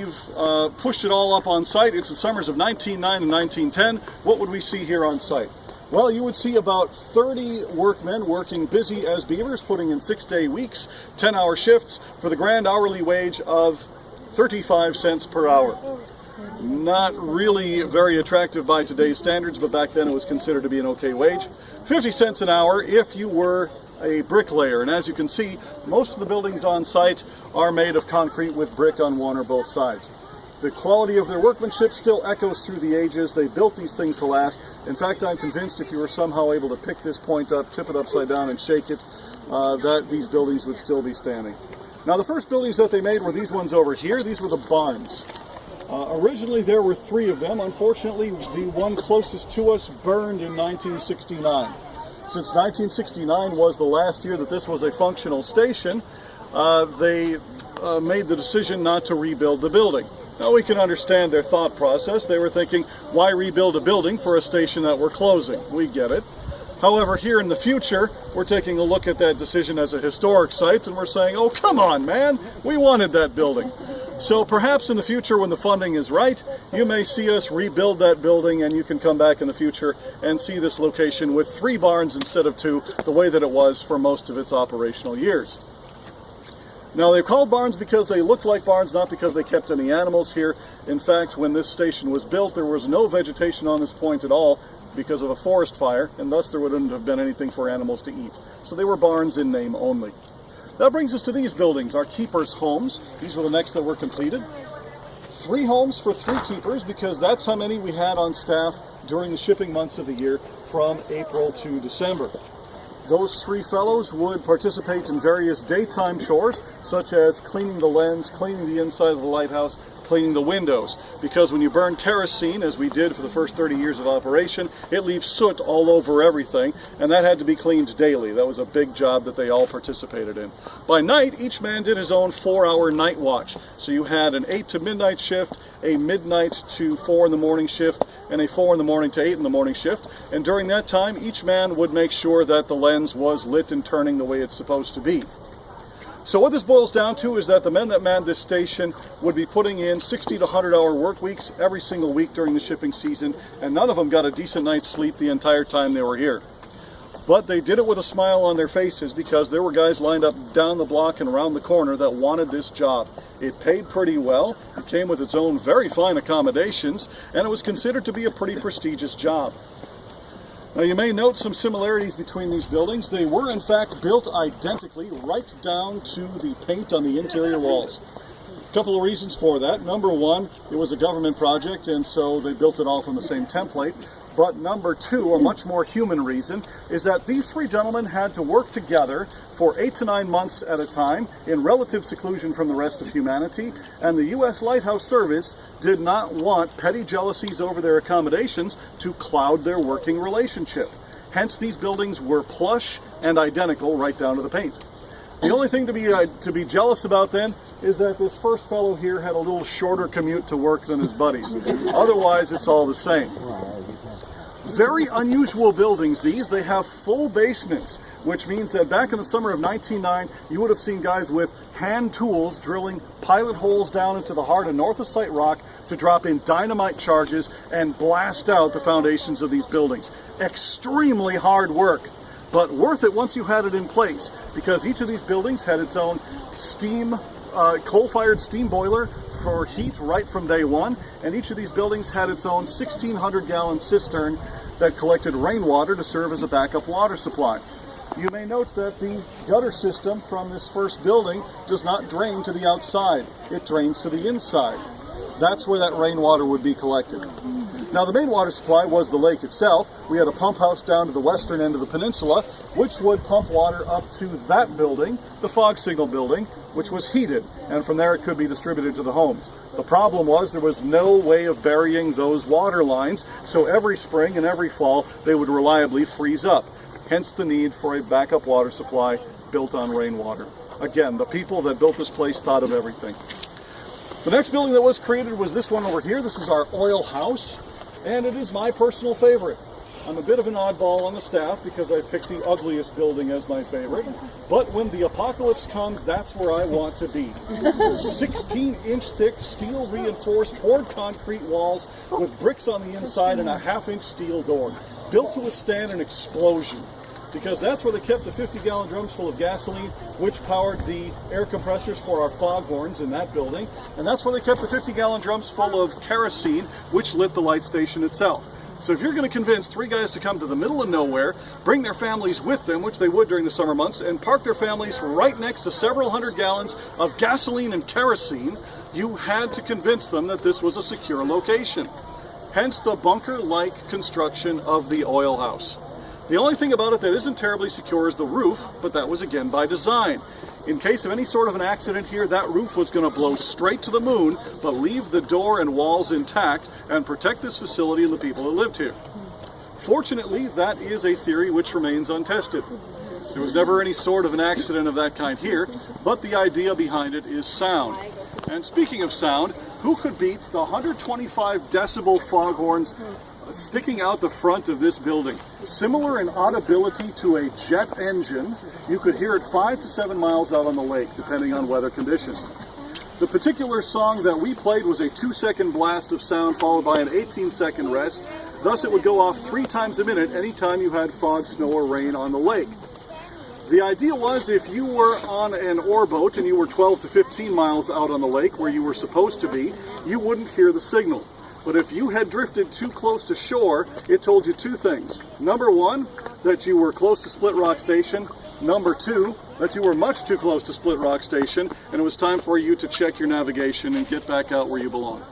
We've pushed it all up on site. It's the summers of 1909 and 1910. What would we see here on site? Well, you would see about 30 workmen working busy as beavers, putting in 6-day weeks, 10-hour shifts for the grand hourly wage of 35 cents per hour. Not really very attractive by today's standards, but back then it was considered to be an okay wage. 50 cents an hour if you were a bricklayer. And as you can see, most of the buildings on site are made of concrete with brick on one or both sides. The quality of their workmanship still echoes through the ages. They built these things to last. In fact, I'm convinced if you were somehow able to pick this point up, tip it upside down and shake it, that these buildings would still be standing. Now, the first buildings that they made were these ones over here. These were the barns. Originally, there were 3 of them. Unfortunately, the one closest to us burned in 1969. Since 1969 was the last year that this was a functional station, they made the decision not to rebuild the building. Now, we can understand their thought process. They were thinking, why rebuild a building for a station that we're closing? We get it. However, here in the future, we're taking a look at that decision as a historic site, and we're saying, oh, come on, man, we wanted that building. So perhaps in the future, when the funding is right, you may see us rebuild that building, and you can come back in the future and see this location with 3 barns instead of 2, the way that it was for most of its operational years. Now, they're called barns because they look like barns, not because they kept any animals here. In fact, when this station was built, there was no vegetation on this point at all because of a forest fire, and thus there wouldn't have been anything for animals to eat. So they were barns in name only. That brings us to these buildings, our keepers' homes. These were the next that were completed. 3 homes for 3 keepers, because that's how many we had on staff during the shipping months of the year from April to December. Those 3 fellows would participate in various daytime chores, such as cleaning the lens, cleaning the inside of the lighthouse, cleaning the windows. Because when you burn kerosene, as we did for the first 30 years of operation, it leaves soot all over everything, and that had to be cleaned daily. That was a big job that they all participated in. By night, each man did his own 4-hour night watch. So you had an 8 to midnight shift, a midnight to 4 in the morning shift, and a 4 in the morning to 8 in the morning shift. And during that time, each man would make sure that the lens was lit and turning the way it's supposed to be. So what this boils down to is that the men that manned this station would be putting in 60 to 100-hour work weeks every single week during the shipping season, and none of them got a decent night's sleep the entire time they were here. But they did it with a smile on their faces because there were guys lined up down the block and around the corner that wanted this job. It paid pretty well, it came with its own very fine accommodations, and it was considered to be a pretty prestigious job. Now, you may note some similarities between these buildings. They were, in fact, built identically right down to the paint on the interior walls. A couple of reasons for that. Number one, it was a government project, and so they built it all from the same template. But number 2, a much more human reason, is that these 3 gentlemen had to work together for 8 to 9 months at a time in relative seclusion from the rest of humanity, and the U.S. Lighthouse Service did not want petty jealousies over their accommodations to cloud their working relationship. Hence, these buildings were plush and identical right down to the paint. The only thing to be jealous about then is that this first fellow here had a little shorter commute to work than his buddies. Otherwise, it's all the same. Very unusual buildings, these. They have full basements, which means that back in the summer of 1909, you would have seen guys with hand tools drilling pilot holes down into the heart of north of site rock to drop in dynamite charges and blast out the foundations of these buildings. Extremely hard work, but worth it once you had it in place, because each of these buildings had its own coal-fired steam boiler for heat right from day one, and each of these buildings had its own 1,600-gallon cistern that collected rainwater to serve as a backup water supply. You may note that the gutter system from this first building does not drain to the outside. It drains to the inside. That's where that rainwater would be collected. Now, the main water supply was the lake itself. We had a pump house down to the western end of the peninsula, which would pump water up to that building, the fog signal building, which was heated, and from there it could be distributed to the homes. The problem was there was no way of burying those water lines, so every spring and every fall they would reliably freeze up. Hence the need for a backup water supply built on rainwater. Again, the people that built this place thought of everything. The next building that was created was this one over here. This is our oil house, and it is my personal favorite. I'm a bit of an oddball on the staff because I picked the ugliest building as my favorite. But when the apocalypse comes, that's where I want to be. 16-inch thick, steel reinforced, poured concrete walls with bricks on the inside and a half-inch steel door, built to withstand an explosion. Because that's where they kept the 50-gallon drums full of gasoline, which powered the air compressors for our foghorns in that building. And that's where they kept the 50-gallon drums full of kerosene, which lit the light station itself. So if you're going to convince 3 guys to come to the middle of nowhere, bring their families with them, which they would during the summer months, and park their families right next to several hundred gallons of gasoline and kerosene, you had to convince them that this was a secure location. Hence the bunker-like construction of the oil house. The only thing about it that isn't terribly secure is the roof, but that was again by design. In case of any sort of an accident here, that roof was going to blow straight to the moon, but leave the door and walls intact and protect this facility and the people that lived here. Fortunately, that is a theory which remains untested. There was never any sort of an accident of that kind here, but the idea behind it is sound. And speaking of sound, who could beat the 125 decibel foghorns sticking out the front of this building? Similar in audibility to a jet engine, you could hear it 5 to 7 miles out on the lake, depending on weather conditions. The particular song that we played was a 2-second blast of sound followed by an 18-second rest. Thus it would go off 3 times a minute anytime you had fog, snow, or rain on the lake. The idea was if you were on an oar boat and you were 12 to 15 miles out on the lake where you were supposed to be, you wouldn't hear the signal. But if you had drifted too close to shore, it told you 2 things. Number 1, that you were close to Split Rock Station. Number 2, that you were much too close to Split Rock Station, and it was time for you to check your navigation and get back out where you belong.